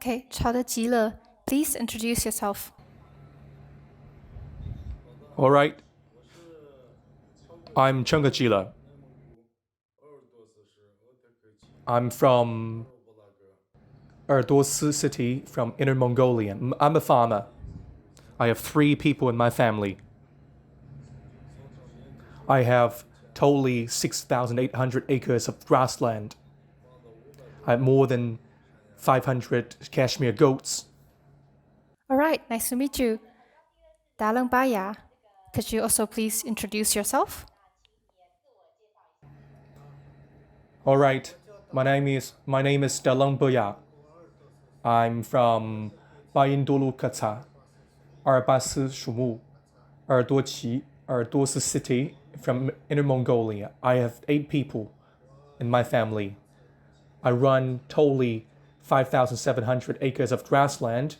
Okay, Chao GeJile, please introduce yourself. All right. I'm Chao GeJile. I'm from Artwell city from Inner Mongolia. I'm a farmer. I have 3 people in my family. I have totally 6,800 acres of grassland. I have more than 500 cashmere goats. All right, nice to meet you. Daleng Bayaer, could you also please introduce yourself? All right. My name is Daleng Bayaer. I'm from Baindolukata, Arbasi Shumu, Ardochi city from Inner Mongolia. I have 8 people in my family. I run totally 5,700 acres of grassland,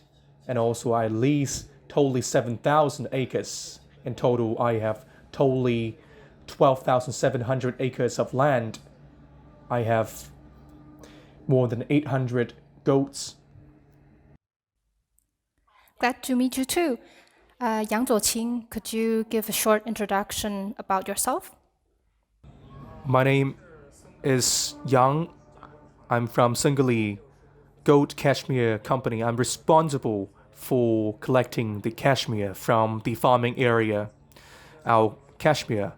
and also I lease totally 7,000 acres. In total, I have totally 12,700 acres of land. I have more than 800 goats. Glad to meet you too. Yang Zuoqing, could you give a short introduction about yourself? My name is Yang. I'm from Singali Good Cashmere Company. I'm responsible for collecting the cashmere from the farming area. Our cashmere,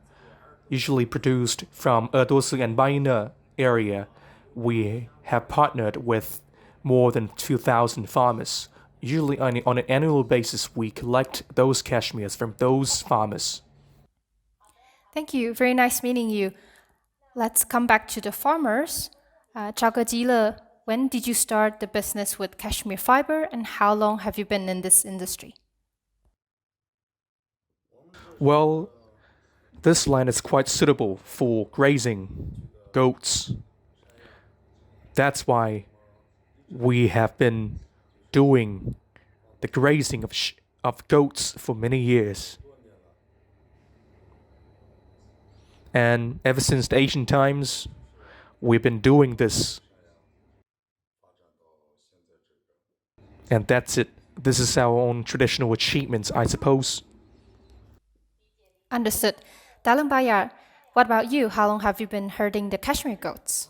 usually produced from Artwell and Bayaer area, we have partnered with more than 2,000 farmers. Usually on an annual basis, we collect those cashmeres from those farmers. Thank you. Very nice meeting you. Let's come back to the farmers. Chao GeJile, when did you start the business with cashmere fiber, and how long have you been in this industry? Well, this land is quite suitable for grazing goats. That's why we have been doing the grazing of goats for many years. And ever since the ancient times, we've been doing this. And that's it. This is our own traditional achievements, I suppose. Understood. Daleng Bayaer, what about you? How long have you been herding the cashmere goats?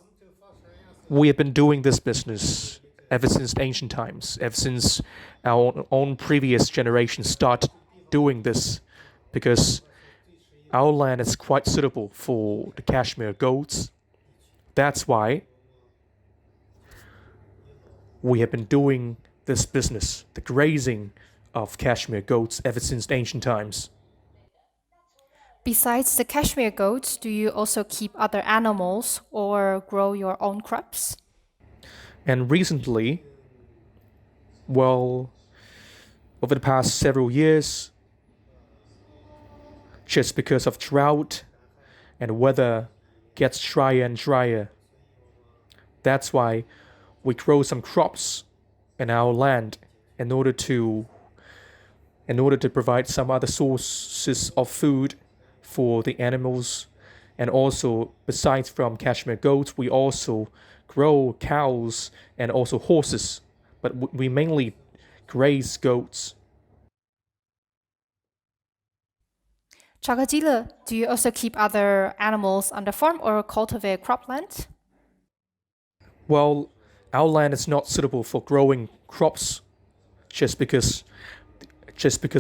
We have been doing this business ever since ancient times, ever since our own previous generations started doing this, because our land is quite suitable for the cashmere goats. That's why we have been doing this business, the grazing of cashmere goats, ever since ancient times. Besides the cashmere goats, do you also keep other animals or grow your own crops? And recently, well, over the past several years, just because of drought and weather gets drier and drier, that's why we grow some crops in our land in order to provide some other sources of food for the animals. And also, besides from cashmere goats, we also grow cows and also horses, but we mainly graze goats. Chao GeJile, do you also keep other animals on the farm or cultivate cropland? Well, our land is not suitable for growing crops just because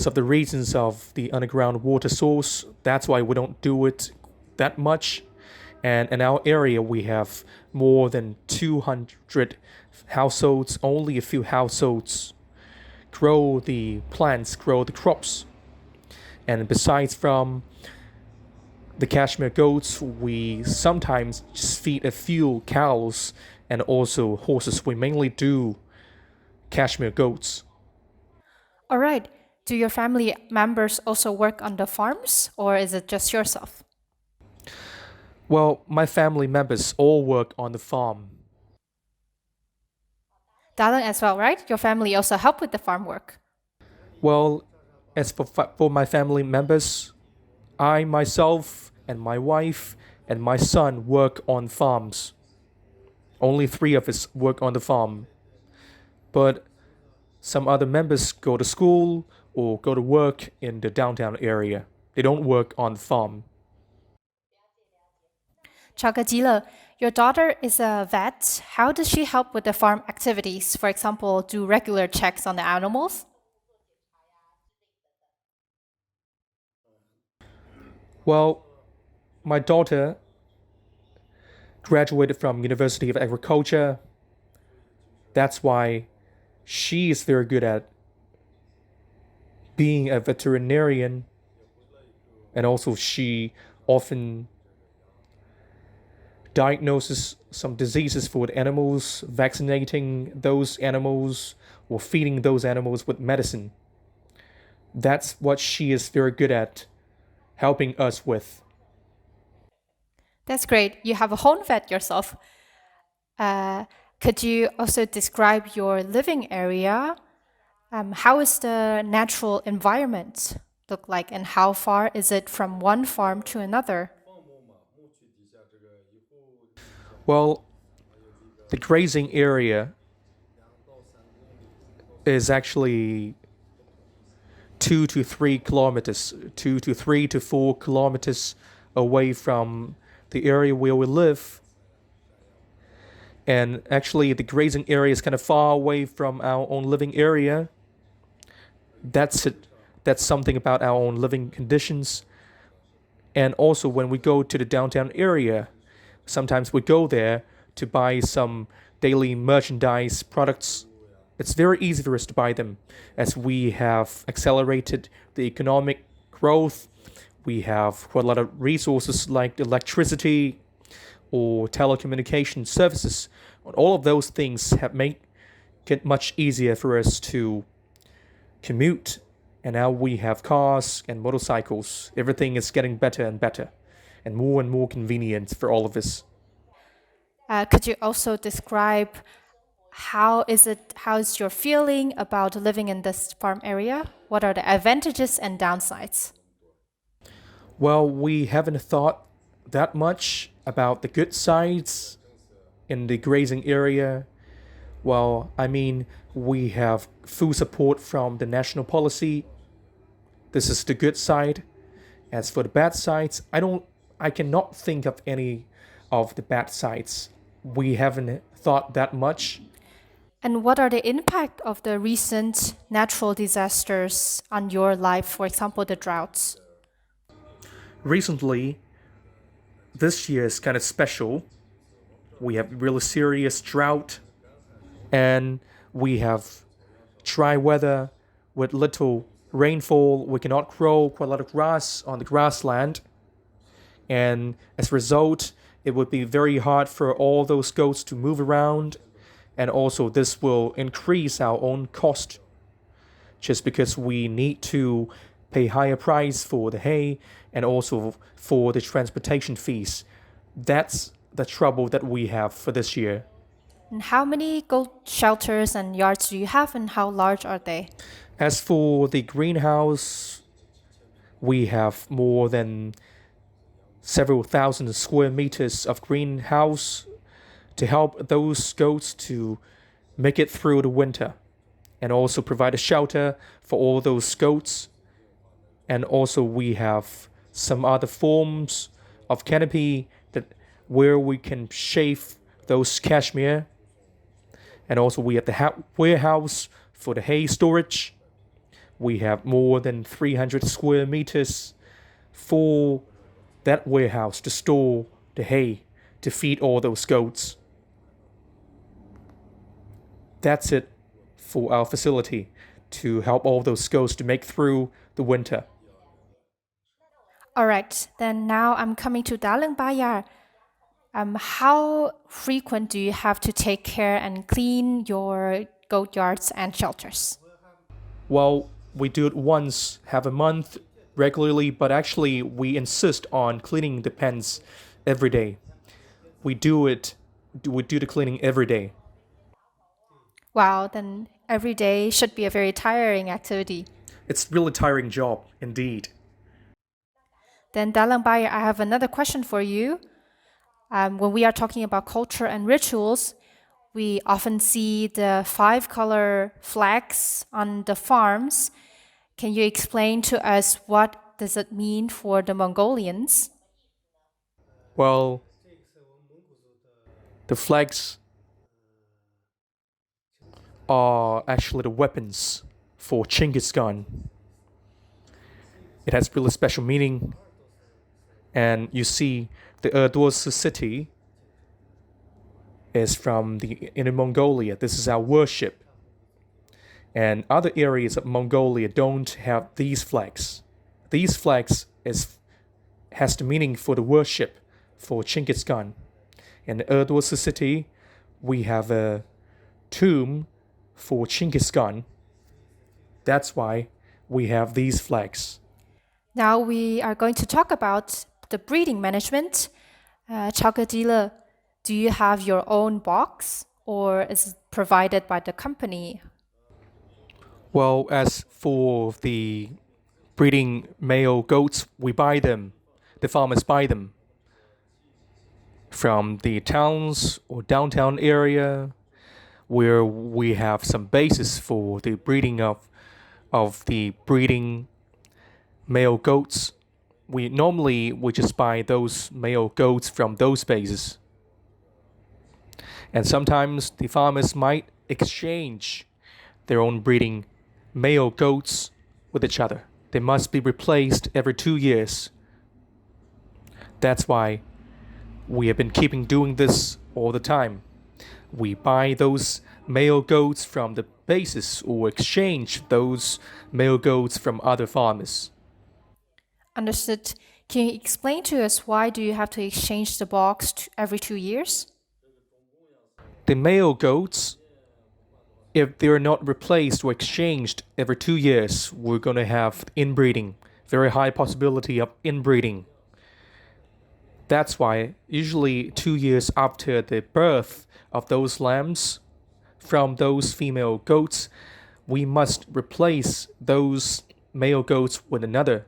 of the reasons of the underground water source. That's why we don't do it that much. And in our area, we have more than 200 households. Only a few households grow the plants, grow the crops. And besides from the cashmere goats, we sometimes just feed a few cows and also horses. We mainly do cashmere goats. All right. Do your family members also work on the farms, or is it just yourself? Well, my family members all work on the farm. Daleng as well, right? Your family also help with the farm work. Well, as for my family members, I myself and my wife and my son work on farms. Only 3 of us work on the farm. But some other members go to school or go to work in the downtown area. They don't work on the farm. Chao GeJile, your daughter is a vet. How does she help with the farm activities? For example, do regular checks on the animals? Well, my daughter graduated from University of Agriculture. That's why she is very good at being a veterinarian, and also she often diagnoses some diseases for the animals, vaccinating those animals or feeding those animals with medicine. That's what she is very good at helping us with. That's great. You have a home vet yourself. Could you also describe your living area? How is the natural environment look like, and how far is it from one farm to another? Well, the grazing area is actually 2 to 3 kilometers, 2 to 3 to 4 kilometers away from the area where we live. And actually, the grazing area is kind of far away from our own living area. That's it. That's something about our own living conditions. And also, when we go to the downtown area, sometimes we go there to buy some daily merchandise products. It's very easy for us to buy them as we have accelerated the economic growth. We have quite a lot of resources like electricity or telecommunication services. All of those things have made it much easier for us to commute. And now we have cars and motorcycles. Everything is getting better and better and more convenient for all of us. Could you also describe how's your feeling about living in this farm area? What are the advantages and downsides? Well, we haven't thought that much about the good sides in the grazing area. Well, I mean, we have full support from the national policy. This is the good side. As for the bad sides, I cannot think of any of the bad sides. We haven't thought that much. And what are the impact of the recent natural disasters on your life, for example, the droughts? Recently, this year is kind of special. We have really serious drought, and we have dry weather with little rainfall. We cannot grow quite a lot of grass on the grassland, and as a result, it would be very hard for all those goats to move around, and also this will increase our own cost just because we need to pay higher price for the hay and also for the transportation fees. That's the trouble that we have for this year. And how many goat shelters and yards do you have, and how large are they? As for the greenhouse, we have more than several thousand square meters of greenhouse to help those goats to make it through the winter, and also provide a shelter for all those goats. And also we have some other forms of canopy where we can shave those cashmere. And also we have the warehouse for the hay storage. We have more than 300 square meters for that warehouse to store the hay to feed all those goats. That's it for our facility to help all those goats to make through the winter. All right, then now I'm coming to Daleng Bayaer. How frequent do you have to take care and clean your goat yards and shelters? Well, we do it once, have a month regularly, but actually we insist on cleaning the pens every day. We do the cleaning every day. Wow, then every day should be a very tiring activity. It's really tiring job, indeed. Then Daleng Bayaer, I have another question for you. When we are talking about culture and rituals, we often see the 5-color flags on the farms. Can you explain to us what does it mean for the Mongolians? Well, the flags are actually the weapons for Chinggis Khan. It has really special meaning. And you see, the Artwell city is from the Inner Mongolia. This is our worship. And other areas of Mongolia don't have these flags. These flags has the meaning for the worship for Chinggis Khan. In Artwell city, we have a tomb for Chinggis Khan. That's why we have these flags. Now we are going to talk about the breeding management. Chao GeJile, do you have your own box or is it provided by the company? Well, as for the breeding male goats, we buy them. The farmers buy them from the towns or downtown area where we have some basis for the breeding of the breeding male goats. We just buy those male goats from those bases. And sometimes the farmers might exchange their own breeding male goats with each other. They must be replaced every 2 years. That's why we have been doing this all the time. We buy those male goats from the bases or exchange those male goats from other farmers. Understood. Can you explain to us why do you have to exchange the box every 2 years? The male goats, if they're not replaced or exchanged every 2 years, we're going to have inbreeding. Very high possibility of inbreeding. That's why usually 2 years after the birth of those lambs from those female goats, we must replace those male goats with another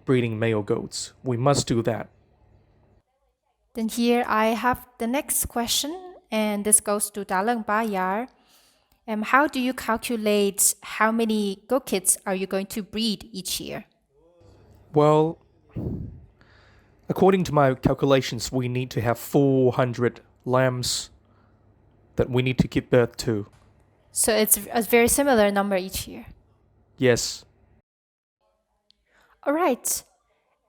breeding male goats. We must do that. Then here I have the next question, and this goes to Daleng Bayaer. How do you calculate how many goat kids are you going to breed each year? Well, according to my calculations, we need to have 400 lambs that we need to give birth to. So it's a very similar number each year. Yes. All right.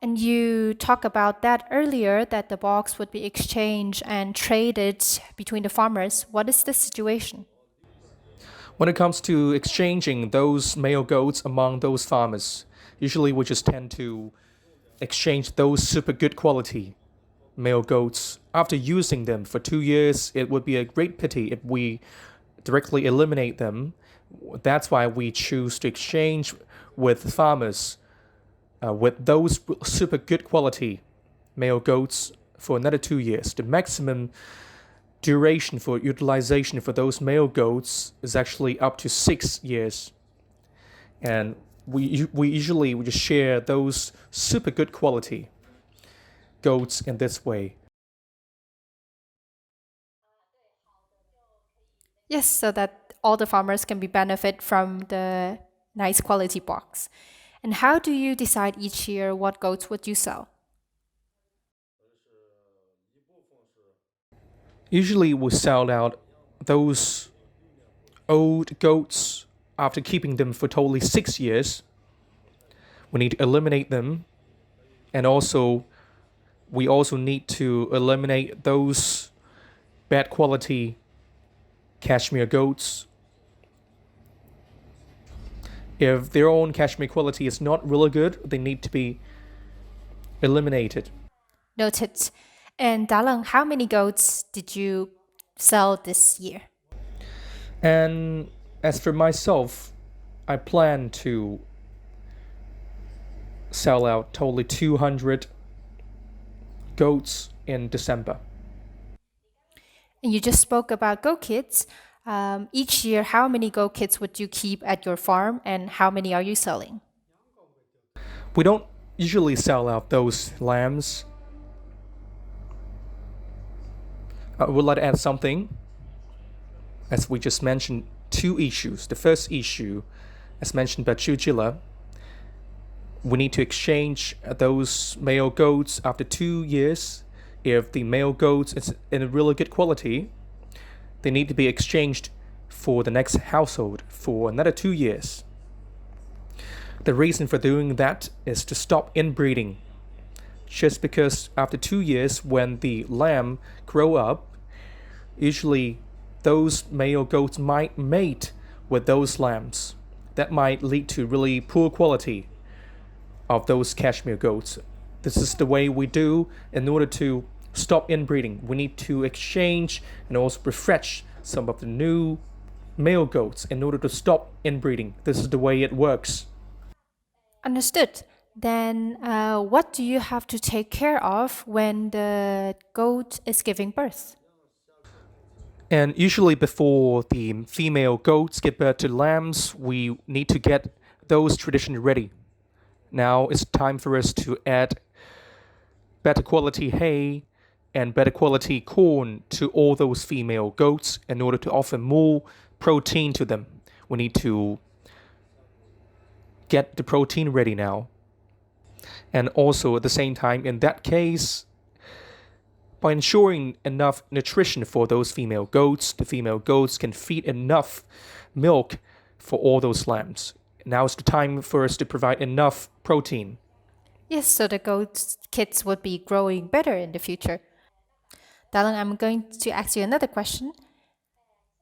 And you talked about that earlier, that the box would be exchanged and traded between the farmers. What is the situation? When it comes to exchanging those male goats among those farmers, usually we just tend to exchange those super good quality male goats. After using them for 2 years, it would be a great pity if we directly eliminate them. That's why we choose to exchange with farmers with those super good quality male goats for another 2 years. The maximum duration for utilization for those male goats is actually up to 6 years. And we usually just share those super good quality goats in this way. Yes, so that all the farmers can benefit from the nice quality box. And how do you decide each year what goats would you sell? Usually we sell out those old goats after keeping them for totally 6 years. We need to eliminate them, and we also need to eliminate those bad quality cashmere goats. If their own cashmere quality is not really good, they need to be eliminated. Noted. And Daleng, how many goats did you sell this year? And as for myself, I plan to sell out totally 200 goats in December. And you just spoke about goat kids. Each year, how many goat kids would you keep at your farm and how many are you selling? We don't usually sell out those lambs. I would like to add something. as we just mentioned, two issues. The first issue, as mentioned by Chao GeJile, we need to exchange those male goats after 2 years. If the male goats is in a really good quality, they need to be exchanged for the next household for another 2 years. The reason for doing that is to stop inbreeding. Just because after 2 years, when the lamb grow up, usually those male goats might mate with those lambs. That might lead to really poor quality of those cashmere goats. This is the way we do in order to stop inbreeding. We need to exchange and also refresh some of the new male goats in order to stop inbreeding. This is the way it works. Understood. Then what do you have to take care of when the goat is giving birth? And usually before the female goats give birth to lambs, we need to get those traditions ready. Now it's time for us to add better quality hay and better quality corn to all those female goats in order to offer more protein to them. We need to get the protein ready now. And also at the same time, in that case, by ensuring enough nutrition for those female goats, the female goats can feed enough milk for all those lambs. Now is the time for us to provide enough protein. Yes, so the goat kids would be growing better in the future. Daleng, I'm going to ask you another question.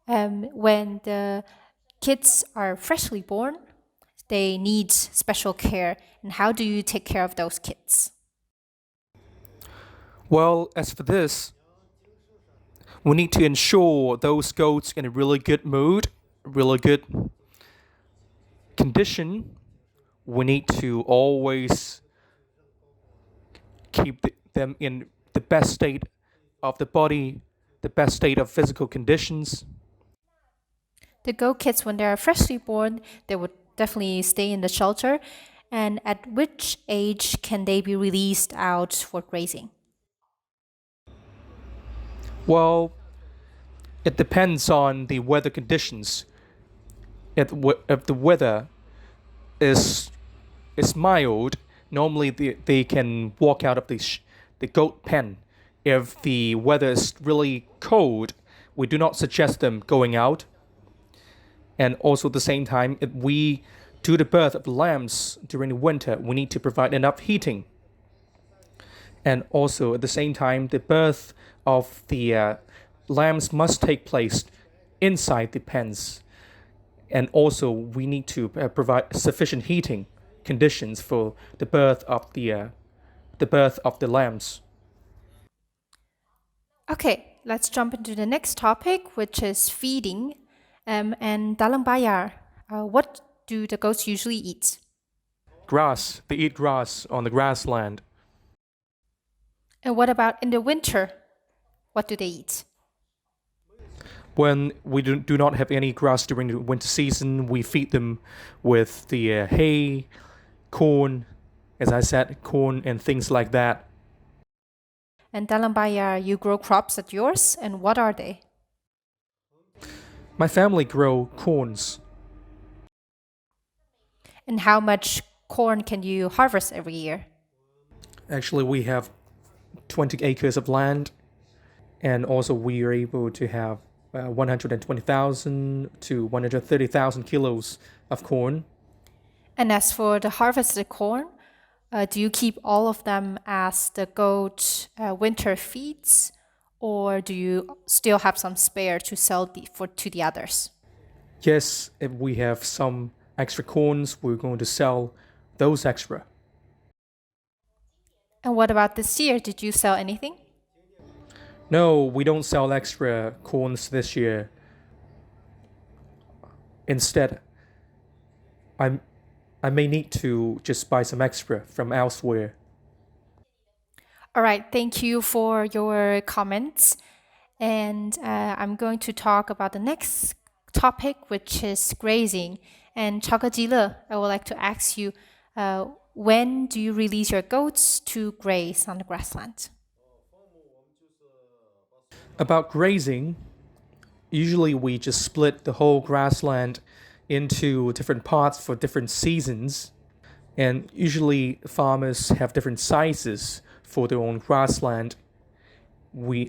When the kids are freshly born, they need special care. And how do you take care of those kids? Well, as for this, we need to ensure those goats in a really good mood, really good condition. We need to always keep them in the best state of the body, the best state of physical conditions. The goat kids, when they are freshly born, they would definitely stay in the shelter. And at which age can they be released out for grazing? Well, it depends on the weather conditions. If the weather is mild, normally they can walk out of the goat pen. If the weather is really cold, we do not suggest them going out. And also at the same time, if we do the birth of lambs during the winter, we need to provide enough heating. And also at the same time, the birth of the lambs must take place inside the pens. And also we need to provide sufficient heating conditions for the birth of the lambs. Okay, let's jump into the next topic, which is feeding. And Daleng Bayaer, what do the goats usually eat? Grass. They eat grass on the grassland. And what about in the winter? What do they eat? When we do not have any grass during the winter season, we feed them with the hay, corn, as I said, corn and things like that. And Daleng Bayaer, you grow crops at yours, and what are they? My family grow corns. And how much corn can you harvest every year? Actually, we have 20 acres of land, and also we are able to have 120,000 to 130,000 kilos of corn. And as for the harvested corn, do you keep all of them as the goat winter feeds, or do you still have some spare to sell to the others? Yes, if we have some extra corns, we're going to sell those extra. And what about this year? Did you sell anything? No, we don't sell extra corns this year. Instead, I may need to just buy some extra from elsewhere. All right, thank you for your comments. And I'm going to talk about the next topic, which is grazing. And Chao GeJile, I would like to ask you, when do you release your goats to graze on the grassland? About grazing, usually we just split the whole grassland into different parts for different seasons. And usually farmers have different sizes for their own grassland.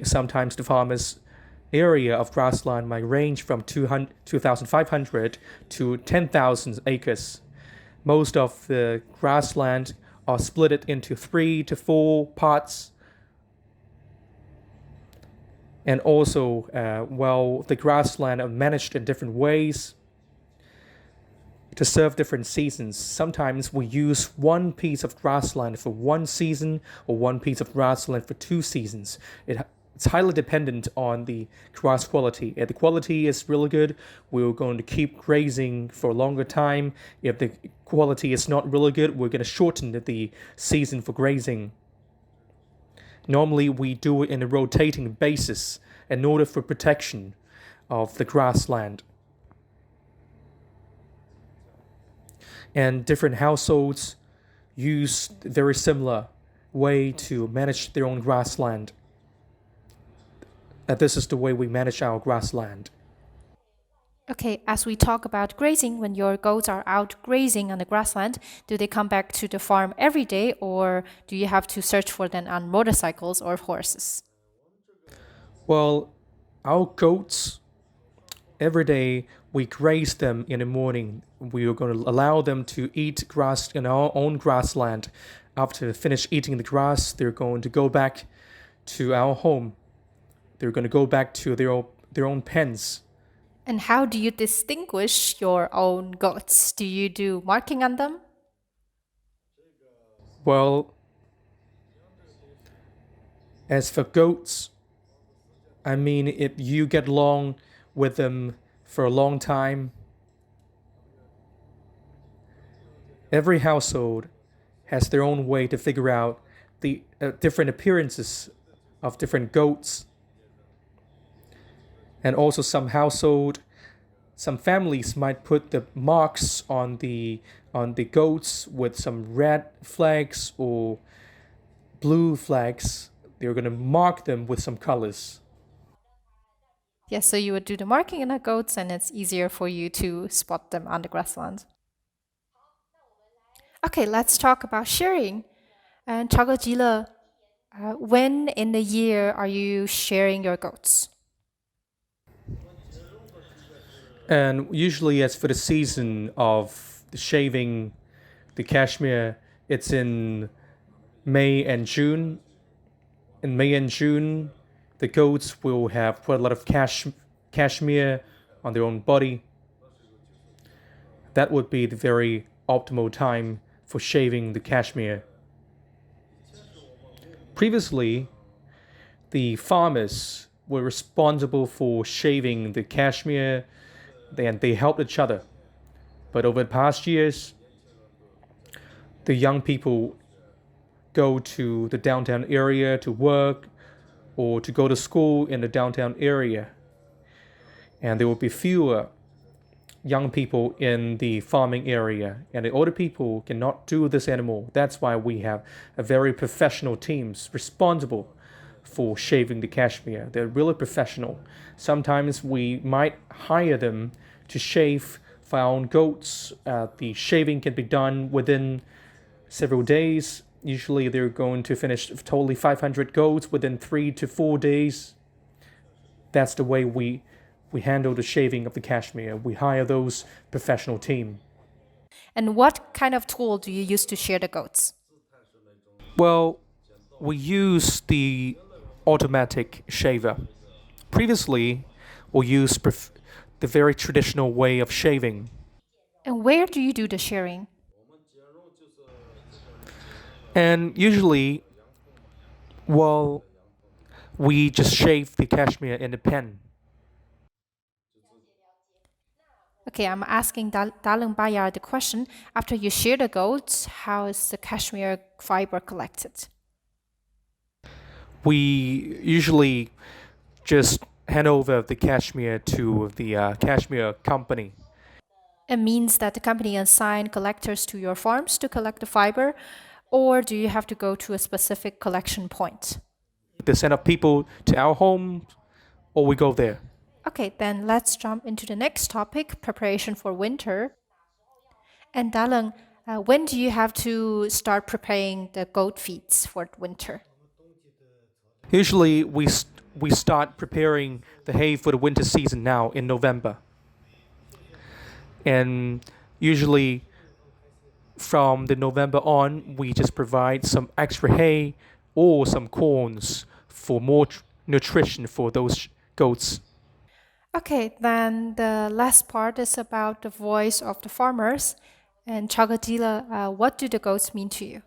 Sometimes the farmers' area of grassland might range from 2,500 to 10,000 acres. Most of the grassland are split into 3 to 4 parts. And also, the grassland are managed in different ways to serve different seasons. Sometimes we use one piece of grassland for one season or one piece of grassland for 2 seasons. It's highly dependent on the grass quality. If the quality is really good, we're going to keep grazing for a longer time. If the quality is not really good, we're going to shorten the season for grazing. Normally, we do it in a rotating basis in order for protection of the grassland. And different households use a very similar way to manage their own grassland. This is the way we manage our grassland. Okay, as we talk about grazing, when your goats are out grazing on the grassland, do they come back to the farm every day, or do you have to search for them on motorcycles or horses? Well, our goats, every day we graze them in the morning. We are going to allow them to eat grass in our own grassland. After they finish eating the grass, they're going to go back to our home. They're going to go back to their own pens. And how do you distinguish your own goats? Do you do marking on them? Well, as for goats, I mean, if you get along with them for a long time, every household has their own way to figure out the different appearances of different goats. And also some families might put the marks on the goats with some red flags or blue flags. They're going to mark them with some colors. Yes, so you would do the marking on the goats, and it's easier for you to spot them on the grassland. Okay, let's talk about shearing. And Chao GeJile, when in the year are you shearing your goats? And usually, as for the season of shaving the cashmere, it's in May and June. In May and June, the goats will have quite a lot of cashmere on their own body. That would be the very optimal time for shaving the cashmere. Previously, the farmers were responsible for shaving the cashmere, and they helped each other. But over the past years, the young people go to the downtown area to work or to go to school in the downtown area. And there will be fewer young people in the farming area. And the older people cannot do this anymore. That's why we have a very professional teams responsible for shaving the cashmere. They're really professional. Sometimes we might hire them to shave for our own goats. The shaving can be done within several days. Usually they're going to finish totally 500 goats within 3 to 4 days. That's the way we handle the shaving of the cashmere. We hire those professional team. And what kind of tool do you use to shear the goats? Well, we use the automatic shaver. Previously, we used the very traditional way of shaving. And where do you do the shearing? And usually, we just shave the cashmere in the pen. Okay, I'm asking Daleng Bayaer the question. After you shear the goats, how is the cashmere fiber collected? We usually just hand over the cashmere to the cashmere company. It means that the company assigns collectors to your farms to collect the fiber, or do you have to go to a specific collection point? They send up people to our home, or we go there. Okay, then let's jump into the next topic, preparation for winter. And Daleng, when do you have to start preparing the goat feeds for winter? Usually, we start preparing the hay for the winter season now in November. And usually, from the November on, we just provide some extra hay or some corns for more nutrition for those goats. Okay, then the last part is about the voice of the farmers. And Chao GeJile, what do the goats mean to you?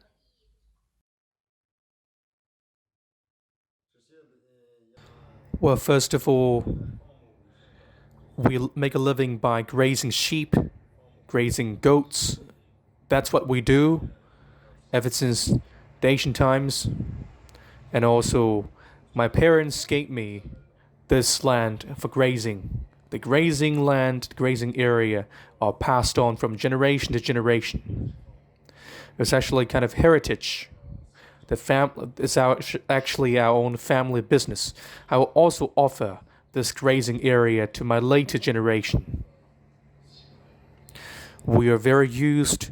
Well, first of all, we make a living by grazing sheep, grazing goats. That's what we do ever since the ancient times. And also, my parents gave me this land for grazing. The grazing land, the grazing area are passed on from generation to generation. It's actually kind of heritage. It's actually our own family business. I will also offer this grazing area to my later generation. We are very used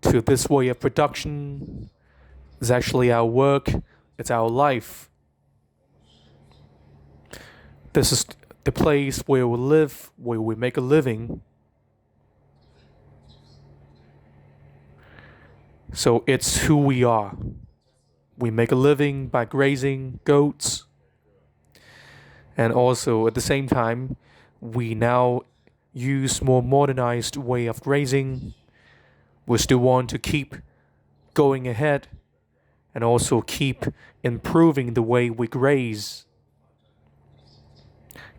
to this way of production. It's actually our work. It's our life. This is the place where we live, where we make a living. So it's who we are. We make a living by grazing goats. And also at the same time, we now use more modernized way of grazing. We still want to keep going ahead and also keep improving the way we graze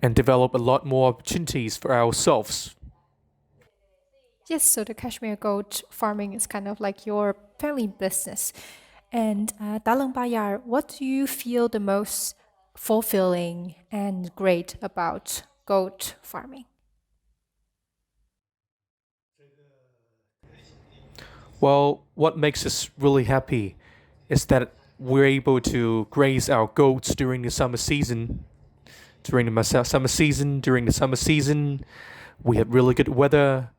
and develop a lot more opportunities for ourselves. Yes, so the Kashmir goat farming is kind of like your family business. And Daleng Bayaer, what do you feel the most fulfilling and great about goat farming? Well, what makes us really happy is that we're able to graze our goats during the summer season. During the summer season, we have really good weather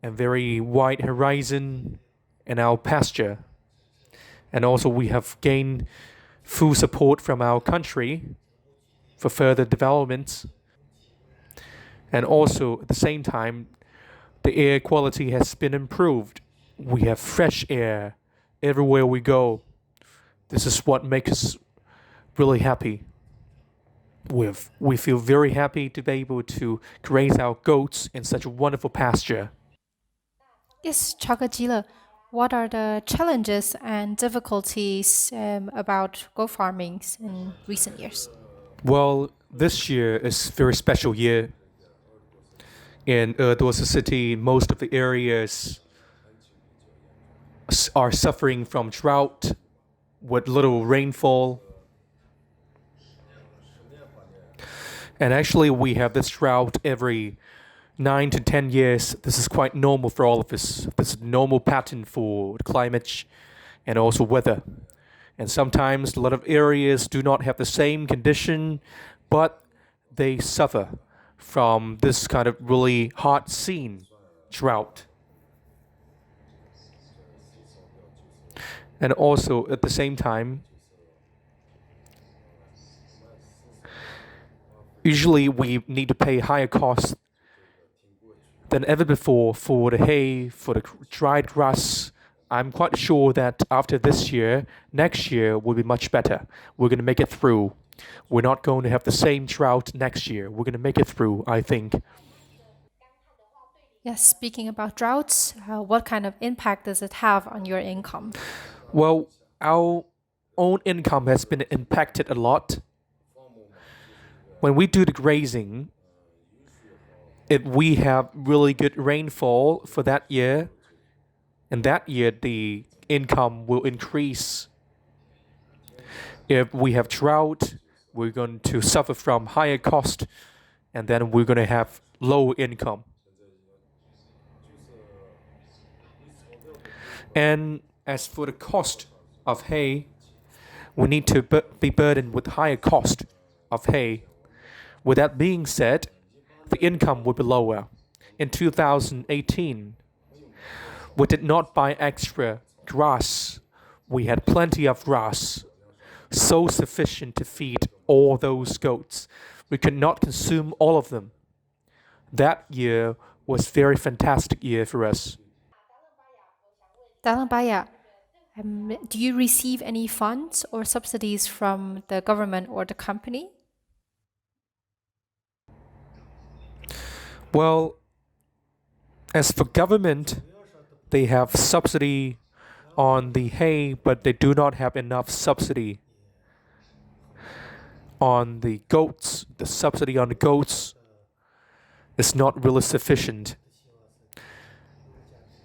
and very wide horizon in our pasture. And also we have gained full support from our country for further development. And also at the same time, the air quality has been improved. We have fresh air everywhere we go. This is what makes us really happy. We feel very happy to be able to graze our goats in such a wonderful pasture. Yes, Chao GeJile, what are the challenges and difficulties about goat farming in recent years? Well, this year is a very special year. In Artwell city, most of the areas are suffering from drought with little rainfall. And actually, we have this drought every 9 to 10 years. This is quite normal for all of us. This is a normal pattern for climate and also weather. And sometimes a lot of areas do not have the same condition, but they suffer from this kind of really hard scene drought. And also at the same time, usually we need to pay higher costs than ever before for the hay, for the dried grass. I'm quite sure that after this year, next year will be much better. We're going to make it through. We're not going to have the same drought next year. We're going to make it through, I think. Yes, speaking about droughts, what kind of impact does it have on your income? Well, our own income has been impacted a lot. When we do the grazing, if we have really good rainfall for that year, and that year the income will increase. If we have drought, we're going to suffer from higher cost, and then we're going to have low income. And as for the cost of hay, we need to be burdened with higher cost of hay. With that being said, the income would be lower. In 2018, we did not buy extra grass. We had plenty of grass, so sufficient to feed all those goats. We could not consume all of them. That year was a very fantastic year for us. Daleng Bayaer, do you receive any funds or subsidies from the government or the company? Well, as for government, they have subsidy on the hay, but they do not have enough subsidy on the goats. The subsidy on the goats is not really sufficient.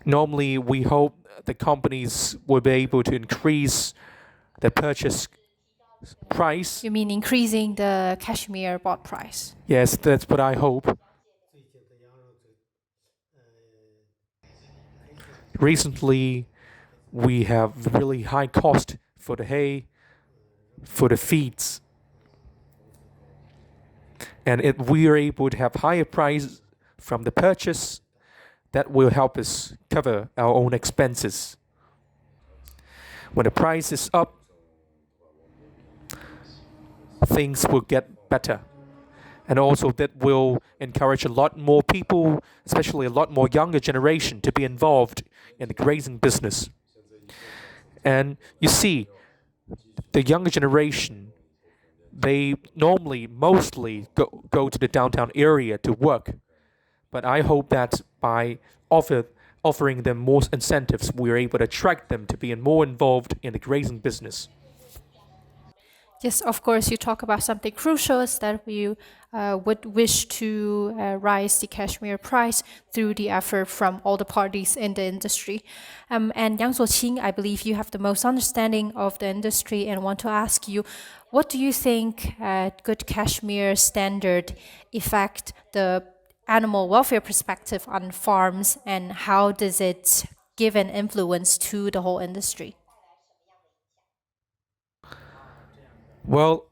Normally, we hope the companies will be able to increase the purchase price. You mean increasing the cashmere bought price? Yes, that's what I hope. Recently, we have really high cost for the hay, for the feeds. And if we are able to have higher price from the purchase, that will help us cover our own expenses. When the price is up, things will get better. And also that will encourage a lot more people, especially a lot more younger generation, to be involved in the grazing business. And you see, the younger generation, they normally mostly go to the downtown area to work. But I hope that by offering them more incentives, we are able to attract them to be more involved in the grazing business. Yes, of course, you talk about something crucial is that we would wish to rise the cashmere price through the effort from all the parties in the industry. And Yang Zuoqing, I believe you have the most understanding of the industry and want to ask you, what do you think Good Cashmere Standard affect the animal welfare perspective on farms, and how does it give an influence to the whole industry? Well,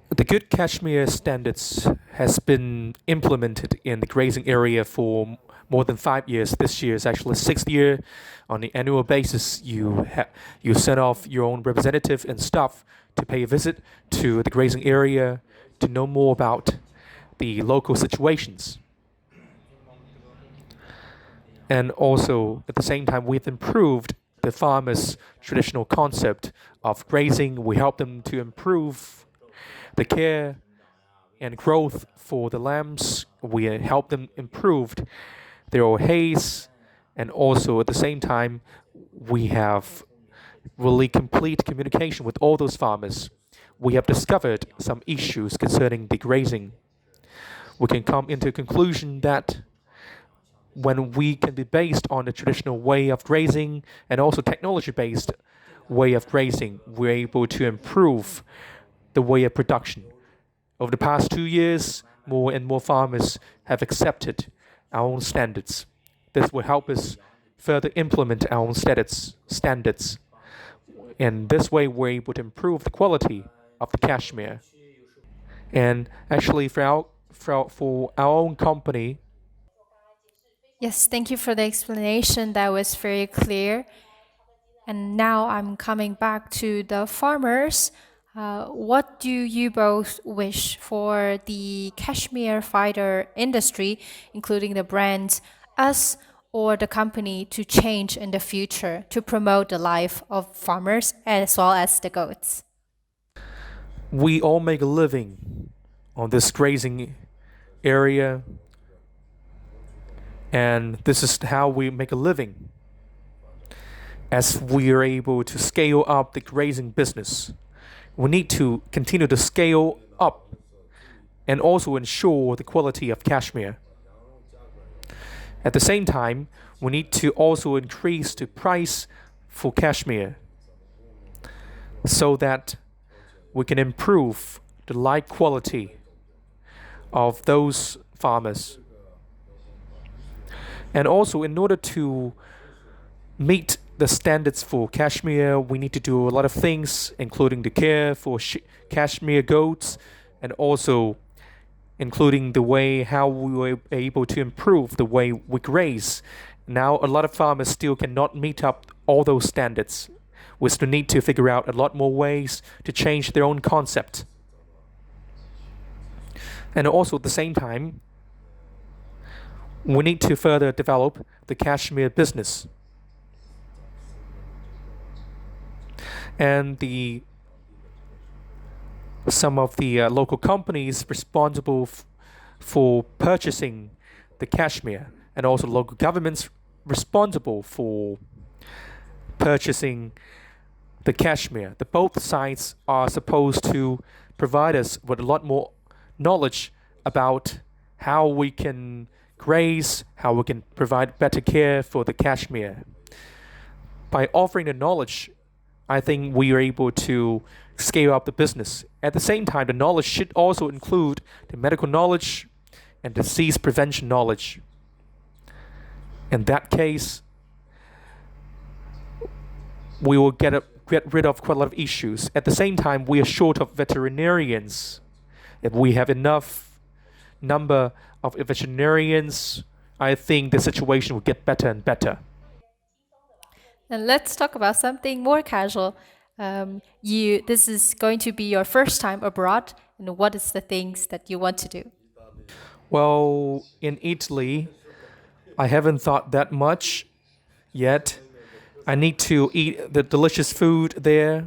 the Good Cashmere Standards has been implemented in the grazing area for more than 5 years. This year is actually 6th year. On the annual basis, you send off your own representative and staff to pay a visit to the grazing area to know more about the local situations. And also, at the same time, we've improved the farmers' traditional concept of grazing. We help them to improve the care and growth for the lambs. We help them improve their hays, and also at the same time, we have really complete communication with all those farmers. We have discovered some issues concerning the grazing. We can come into a conclusion that when we can be based on the traditional way of grazing and also technology-based way of grazing, we're able to improve the way of production. Over the past 2 years, more and more farmers have accepted our own standards. This will help us further implement our own standards. And this way, we're able to improve the quality of the cashmere. And actually, for our own company. Yes, thank you for the explanation. That was very clear. And now I'm coming back to the farmers. What do you both wish for the cashmere fiber industry, including the brands, us or the company, to change in the future to promote the life of farmers as well as the goats? We all make a living on this grazing area, and this is how we make a living. As we are able to scale up the grazing business, we need to continue to scale up and also ensure the quality of cashmere. At the same time, we need to also increase the price for cashmere so that we can improve the life quality of those farmers. And also, in order to meet the standards for cashmere. We need to do a lot of things, including the care for cashmere goats, and also including the way how we were able to improve the way we graze. Now, a lot of farmers still cannot meet up all those standards. We still need to figure out a lot more ways to change their own concept. And also at the same time, we need to further develop the cashmere business. And some of the local companies responsible for purchasing the cashmere, and also local governments responsible for purchasing the cashmere. The both sides are supposed to provide us with a lot more knowledge about how we can graze, how we can provide better care for the cashmere. By offering the knowledge, I think we are able to scale up the business. At the same time, the knowledge should also include the medical knowledge and disease prevention knowledge. In that case, we will get rid of quite a lot of issues. At the same time, we are short of veterinarians. If we have enough number of veterinarians, I think the situation will get better and better. And let's talk about something more casual. This is going to be your first time abroad, and what is the things that you want to do? Well, in Italy, I haven't thought that much yet. I need to eat the delicious food there.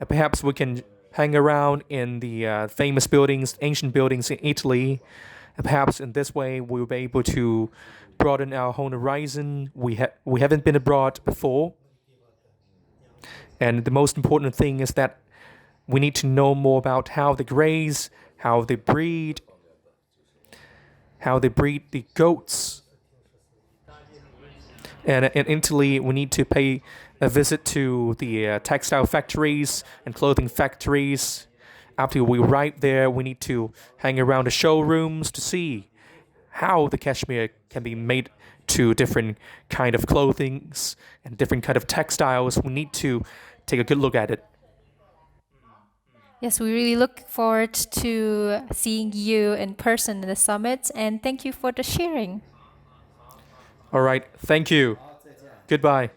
Perhaps we can hang around in the famous buildings, ancient buildings in Italy. Perhaps in this way we'll be able to broaden our whole horizon. We haven't been abroad before. And the most important thing is that we need to know more about how they graze, how they breed the goats. And in Italy, we need to pay a visit to the textile factories and clothing factories. After we arrive there, we need to hang around the showrooms to see how the cashmere can be made to different kind of clothing and different kind of textiles. We need to take a good look at it. Yes, we really look forward to seeing you in person in the summit, and thank you for the sharing. All right, thank you. Goodbye.